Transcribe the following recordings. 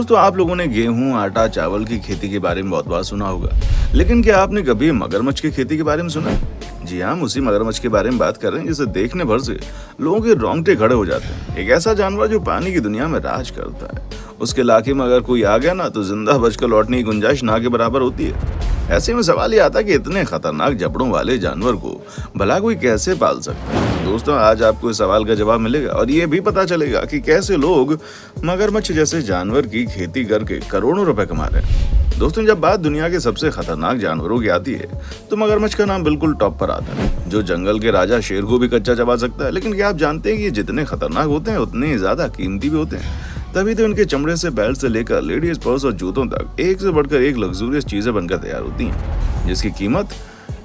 दोस्तों, आप लोगों ने गेहूं, आटा, चावल की खेती के बारे में बहुत बार सुना होगा, लेकिन क्या आपने कभी मगरमच्छ की खेती के बारे में सुना? जी हाँ, हम उसी मगरमच्छ के बारे में बात कर रहे हैं जिसे देखने भर से लोगों के रोंगटे खड़े हो जाते हैं। एक ऐसा जानवर जो पानी की दुनिया में राज करता है। उसके इलाके में अगर कोई आ गया ना, तो जिंदा बचकर लौटने की गुंजाइश ना के बराबर होती है। ऐसे में सवाल ये आता है कि इतने खतरनाक जबड़ों वाले जानवर को भला कोई कैसे पाल सकता है? तो दोस्तों, आज आपको इस सवाल का जवाब मिलेगा और ये भी पता चलेगा कि कैसे लोग मगरमच्छ जैसे जानवर की खेती करके करोड़ों रुपए कमा रहे हैं। दोस्तों, जब बात दुनिया के सबसे खतरनाक जानवरों की आती है, तो मगरमच्छ का नाम बिल्कुल टॉप पर आता है। जो जंगल के राजा शेर को भी कच्चा चबा सकता है। लेकिन क्या आप जानते हैं कि ये जितने खतरनाक होते हैं उतने ही ज्यादा कीमती भी होते हैं? तभी तो इनके चमड़े से बेल्ट से लेकर लेडीज पर्स और जूतों तक एक से बढ़कर एक लग्जूरियस चीजें बनकर तैयार होती हैं, जिसकी कीमत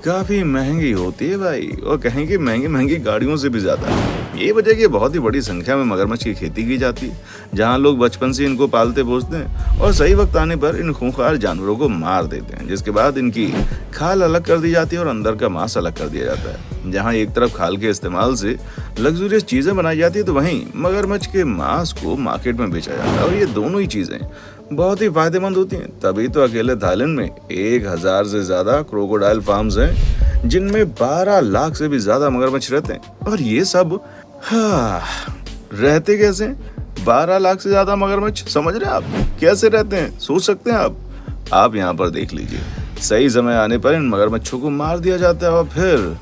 काफी महंगी होती है भाई, और कहें कि महंगी महंगी गाड़ियों से भी ज्यादा। ये वजह कि बहुत ही बड़ी संख्या में मगरमच्छ की खेती की जाती है, जहां लोग बचपन से इनको पालते पोसते हैं और सही वक्त आने पर इन खूंखार जानवरों को मार देते हैं, जिसके बाद इनकी खाल अलग कर दी जाती है और अंदर का मांस अलग कर दिया जाता है। जहां एक तरफ खाल के इस्तेमाल से लग्जूरियस चीजें बनाई जाती है, तो वहीं मगरमच्छ के मांस को मार्केट में बेचा जाता है, और ये दोनों ही चीजें बहुत ही फायदेमंद होती हैं। तभी तो अकेले थाईलैंड में 1000 से ज्यादा क्रोकोडाइल फार्म्स हैं, जिनमें 12 लाख से भी ज्यादा मगरमच्छ रहते हैं। और ये सब रहते कैसे? 12 लाख से ज्यादा मगरमच्छ, समझ रहे हैं आप कैसे रहते हैं? सोच सकते हैं आप यहाँ पर देख लीजिए। सही समय आने पर इन मगरमच्छों को मार दिया जाता है और फिर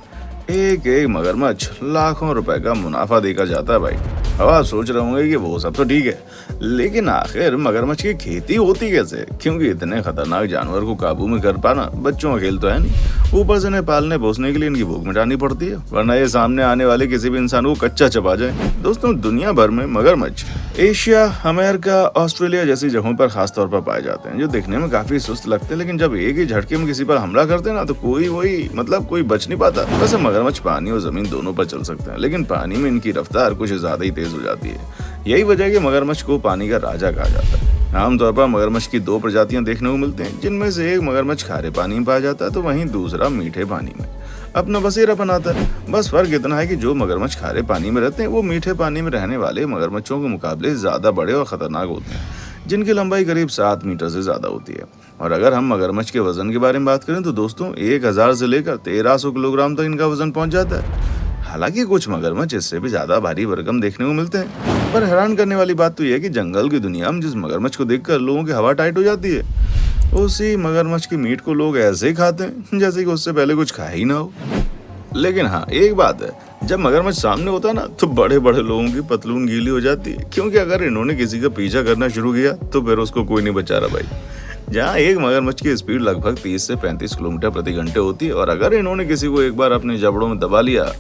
एक एक मगरमच्छ लाखों रुपए का मुनाफा देकर जाता है भाई। अब आप सोच रहे होंगे कि वो सब तो ठीक है, लेकिन आखिर मगरमच्छ की खेती होती कैसे? क्योंकि इतने खतरनाक जानवर को काबू में कर पाना बच्चों का खेल तो है नहीं। ऊपर से इन्हें पालने पोसने के लिए इनकी भूख मिटानी पड़ती है, वरना ये सामने आने वाले किसी भी इंसान को कच्चा चबा जाए। दोस्तों, दुनिया भर में मगरमच्छ एशिया, अमेरिका, ऑस्ट्रेलिया जैसी जगहों पर खास तौर पर पाए जाते हैं, जो दिखने में काफी सुस्त लगते हैं, लेकिन जब एक ही झटके में किसी पर हमला करते हैं ना, तो कोई बच नहीं पाता। वैसे मगरमच्छ पानी और जमीन दोनों पर चल सकते हैं, लेकिन पानी में इनकी रफ्तार कुछ ज्यादा ही तेज हो जाती है। यही वजह है कि मगरमच्छ को पानी का राजा कहा जाता है। आमतौर पर मगरमच्छ की 2 प्रजातियां देखने को मिलती हैं, जिनमें से एक मगरमच्छ खारे पानी में पाया जाता है, तो वहीं दूसरा मीठे पानी में अपना बसेरा बनाता है। बस फर्क इतना है कि जो मगरमच्छ खारे पानी में रहते हैं, वो मीठे पानी में रहने वाले मगरमच्छों के मुकाबले ज्यादा बड़े और खतरनाक होते हैं, जिनकी लंबाई करीब 7 मीटर से ज्यादा होती है। और अगर हम मगरमच्छ के वजन के बारे में बात करें, तो दोस्तों 1000 से लेकर 1300 किलोग्राम तक इनका वजन पहुंच जाता है। हालांकि कुछ मगरमच्छ इससे भी ज्यादा भारी भरकम देखने को मिलते हैं, पर हैरान करने वाली बात तो यह है कि जंगल की दुनिया में जिस मगरमच्छ को देखकर लोगों की हवा टाइट हो जाती है, उसी मगरमच्छ की मीट को लोग ऐसे ही खाते हैं जैसे कि उससे पहले कुछ खाया ही ना हो। लेकिन हाँ, एक बात है, जब मगरमच्छ सामने होता है ना, तो बड़े बड़े लोगों की पतलून गीली हो जाती है, क्योंकि अगर इन्होंने किसी का पीछा करना शुरू किया तो फिर उसको कोई नहीं बचा रहा भाई। जहाँ एक मगरमच्छ की स्पीड लगभग 30 से 35 किलोमीटर प्रति घंटे होती है, और अगर इन्होंने किसी को एक बार अपने जबड़ों में दबा लिया,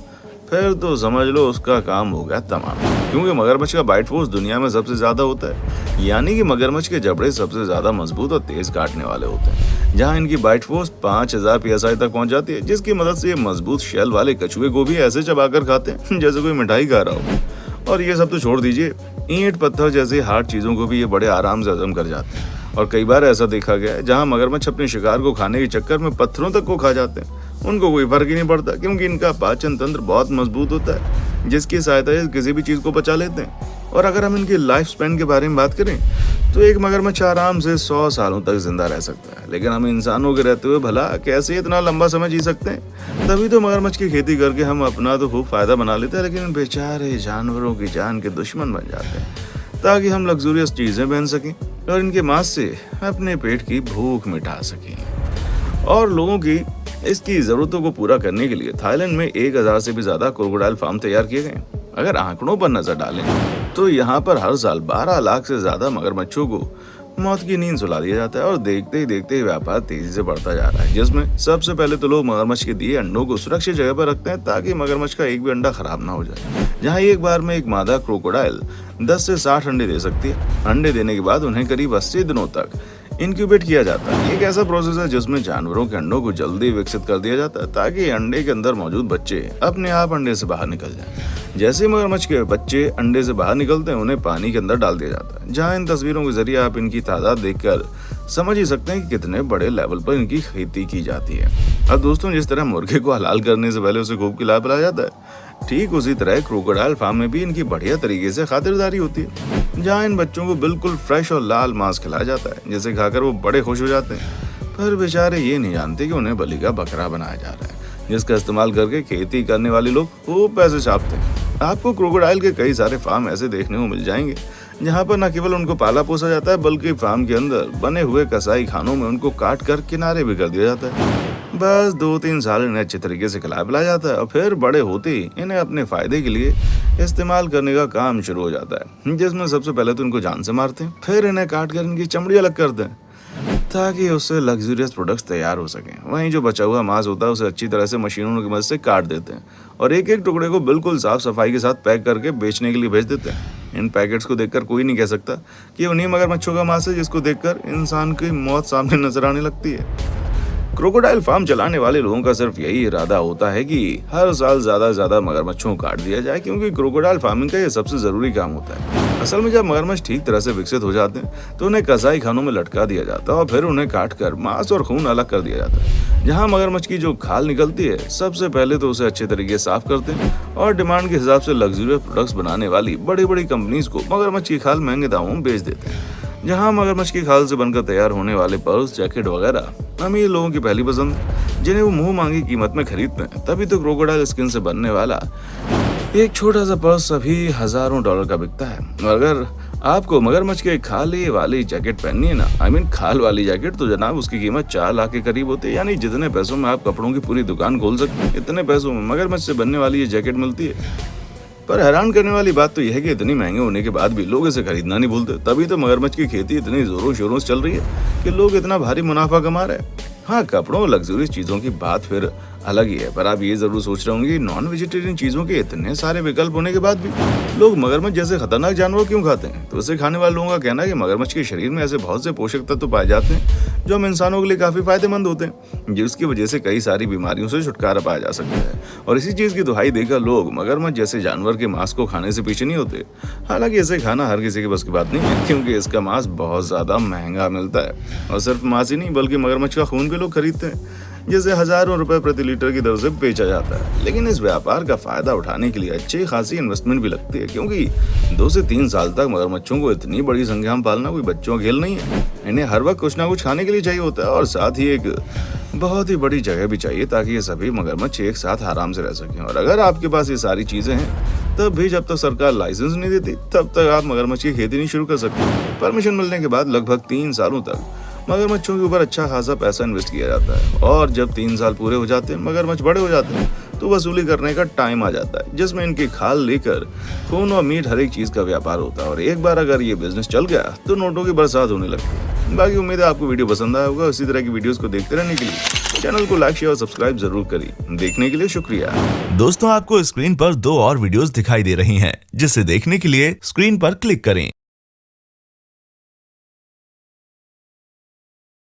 फिर तो समझ लो उसका काम हो गया तमाम। क्योंकि मगरमच्छ का बाइट फोर्स दुनिया में सबसे ज्यादा होता है, यानी कि मगरमच्छ के जबड़े सबसे ज्यादा मजबूत और तेज काटने वाले होते हैं, जहां इनकी बाइट फोर्स 5000 psi तक पहुंच जाती है, जिसकी मदद से ये मजबूत शेल वाले कछुए को भी ऐसे चबाकर खाते हैं जैसे कोई मिठाई खा रहा हो। और ये सब तो छोड़ दीजिए, ईंट पत्थर जैसे हार्ड चीजों को भी ये बड़े आराम से हजम कर जाते हैं। और कई बार ऐसा देखा गया है, जहां मगरमच्छ अपने शिकार को खाने के चक्कर में पत्थरों तक को खा जाते हैं, उनको कोई फर्क ही नहीं पड़ता, क्योंकि इनका पाचन तंत्र बहुत मजबूत होता है, जिसकी सहायता से किसी भी चीज को पचा लेते हैं। और अगर हम इनकी लाइफ स्पैन के बारे में बात करें, तो एक मगरमच्छ आराम से 100 सालों तक जिंदा रह सकता है। लेकिन हम इंसानों के रहते हुए भला कैसे इतना लंबा समय जी सकते हैं? तभी तो मगरमच्छ की खेती करके हम अपना तो खूब फायदा बना लेते हैं, लेकिन बेचारे जानवरों की जान के दुश्मन बन जाते हैं, ताकि हम लग्जूरियस चीजें पहन सकें और इनके मांस से अपने पेट की भूख मिटा सकें। और लोगों की इसकी जरूरतों को पूरा करने के लिए थाईलैंड में 1000 से भी ज्यादा क्रोकोडाइल फार्म तैयार किए गए। अगर आंकड़ों पर नजर डालें, तो यहाँ पर हर साल 12 लाख से ज्यादा मगरमच्छों को मौत की नींद सुला दिया जाता है, और देखते ही देखते व्यापार तेजी से बढ़ता जा रहा है, जिसमें सबसे पहले तो लोग मगरमच्छ के दिए अंडों को सुरक्षित जगह पर रखते हैं, ताकि मगरमच्छ का एक भी अंडा खराब ना हो जाए। जहाँ एक बार में एक मादा क्रोकोडाइल 10 से 60 अंडे दे सकती है। अंडे देने के बाद उन्हें करीब 80 दिनों तक इंक्यूबेट किया जाता है। एक ऐसा प्रोसेस है जिसमें जानवरों के अंडों को जल्दी विकसित कर दिया जाता है, ताकि अंडे के अंदर मौजूद बच्चे अपने आप अंडे से बाहर निकल जाएं। जैसे मगरमच्छ के बच्चे अंडे से बाहर निकलते हैं, उन्हें पानी के अंदर डाल दिया जाता है, जहां इन तस्वीरों के जरिए आप इनकी तादाद देखकर समझ ही सकते हैं कि कितने बड़े लेवल पर इनकी खेती की जाती है। अब दोस्तों, जिस तरह मुर्गे को हलाल करने से पहले उसे खूब खिला पिलाया जाता है, ठीक उसी तरह क्रोकोडाइल फार्म में भी इनकी बढ़िया तरीके से खातिरदारी होती है, जहाँ इन बच्चों को बिल्कुल फ्रेश और लाल मांस खिलाया जाता है, जिसे खाकर वो बड़े खुश हो जाते हैं। पर बेचारे ये नहीं जानते कि उन्हें बलि का बकरा बनाया जा रहा है, जिसका इस्तेमाल करके खेती करने वाले लोग खूब पैसे छापते हैं। आपको क्रोकोडाइल के कई सारे फार्म ऐसे देखने को मिल जाएंगे, जहाँ पर न केवल उनको पाला पोसा जाता है, बल्कि फार्म के अंदर बने हुए कसाई खानों में उनको काट कर किनारे भी कर दिया जाता है। बस 2-3 साल इन्हें अच्छे तरीके से खिलाया पिलाया जाता है और फिर बड़े होते ही इन्हें अपने फायदे के लिए इस्तेमाल करने का काम शुरू हो जाता है, जिसमें सबसे पहले तो इनको जान से मारते हैं, फिर इन्हें काट कर इनकी चमड़ी अलग करते हैं ताकि उससे लग्जरियस प्रोडक्ट्स तैयार हो सकें। वहीं जो बचा हुआ मांस होता है उसे अच्छी तरह से मशीनों की मदद से काट देते हैं और एक एक टुकड़े को बिल्कुल साफ सफाई के साथ पैक करके बेचने के लिए भेज देते हैं। इन पैकेट्स को देखकर कोई नहीं कह सकता कि उन्हीं मगरमच्छों का मांस है, जिसको देखकर इंसान की मौत सामने नजर आने लगती है। क्रोकोडाइल फार्म चलाने वाले लोगों का सिर्फ यही इरादा होता है कि हर साल ज्यादा से ज्यादा मगरमच्छों को काट दिया जाए, क्योंकि क्रोकोडाइल फार्मिंग का ये सबसे जरूरी काम होता है। असल में जब मगरमच्छ ठीक तरह से विकसित हो जाते हैं तो उन्हें कसाई खानों में लटका दिया जाता है और फिर उन्हें काट कर मांस और खून अलग कर दिया जाता है। जहाँ मगरमच्छ की जो खाल निकलती है, सबसे पहले तो उसे अच्छे तरीके से साफ करते हैं और डिमांड के हिसाब से लग्जरियस प्रोडक्ट्स बनाने वाली बड़ी बड़ी कंपनीज को मगरमच्छ की खाल महंगे दामों में बेच देते हैं। जहाँ मगरमच्छ की खाल से बनकर तैयार होने वाले पर्स, जैकेट वगैरह अमीर लोगों की पहली पसंद, जिन्हें वो मुंह मांगी कीमत में खरीदते हैं। तभी तो क्रोकोडाइल स्किन से बनने वाला एक छोटा सा पर्स सभी हजारों डॉलर का बिकता है। और अगर आपको मगरमच्छ के खाल वाली जैकेट पहननी है ना, खाल वाली जैकेट, तो जनाब उसकी कीमत 4 लाख के करीब होती है। यानी जितने पैसों में आप कपड़ों की पूरी दुकान खोल सकते हैं, इतने पैसों में मगरमच्छ से बनने वाली ये जैकेट मिलती है। पर हैरान करने वाली बात तो यह है कि इतनी महंगे होने के बाद भी लोग इसे खरीदना नहीं भूलते। तभी तो मगरमच्छ की खेती इतनी जोरों शोरों से चल रही है कि लोग इतना भारी मुनाफा कमा रहे हैं। हाँ, कपड़ों और लग्जरियस चीजों की बात फिर अलग ही है, पर आप ये जरूर सोच रहे होंगे नॉन वेजिटेरियन चीजों के इतने सारे विकल्प होने के बाद भी लोग मगरमच्छ जैसे खतरनाक जानवर क्यों खाते हैं। तो इसे खाने वाले लोगों का कहना है कि मगरमच्छ के शरीर में ऐसे बहुत से पोषक तत्व पाए जाते हैं जो हम इंसानों के लिए काफी फायदेमंद होते हैं, जिसकी वजह से कई सारी बीमारियों से छुटकारा पाया जा सकता है। और इसी चीज की दुहाई देकर लोग मगरमच्छ जैसे जानवर के मांस को खाने से पीछे नहीं होते। हालांकि इसे खाना हर किसी के बस की बात नहीं है, क्योंकि इसका मांस बहुत ज्यादा महंगा मिलता है। और सिर्फ मांस ही नहीं, बल्कि मगरमच्छ का खून भी लोग खरीदते हैं, जिसे हजारों रुपए प्रति लीटर की दर से बेचा जाता है। लेकिन इस व्यापार का फायदा उठाने के लिए अच्छी खासी इन्वेस्टमेंट भी लगती है, क्योंकि 2 से 3 साल तक मगरमच्छों को इतनी बड़ी संख्या में पालना कोई बच्चों का खेल नहीं है। इन्हें हर वक्त कुछ ना कुछ खाने के लिए चाहिए होता है और साथ ही एक बहुत ही बड़ी जगह भी चाहिए, ताकि ये सभी मगरमच्छ एक साथ आराम से रह सकें। और अगर आपके पास ये सारी चीजें हैं, तब भी जब तक सरकार लाइसेंस नहीं देती, तब तक आप मगरमच्छ की खेती नहीं शुरू कर सकते। परमिशन मिलने के बाद लगभग 3 सालों तक मगरमच्छों के ऊपर अच्छा खासा पैसा इन्वेस्ट किया जाता है, और जब 3 साल पूरे हो जाते हैं, मगरमच्छ बड़े हो जाते हैं, तो वसूली करने का टाइम आ जाता है, जिसमें इनकी खाल लेकर खून और मीट हर एक चीज का व्यापार होता है। और एक बार अगर ये बिजनेस चल गया तो नोटों की बरसात होने लगती है। बाकी उम्मीद है आपको वीडियो पसंद आया होगा। इसी तरह की वीडियोस को देखते रहने के लिए चैनल को लाइक, शेयर और सब्सक्राइब जरूर करिए। देखने के लिए शुक्रिया। दोस्तों, आपको स्क्रीन पर 2 और वीडियोस दिखाई दे रही हैं, जिसे देखने के लिए स्क्रीन पर क्लिक करें।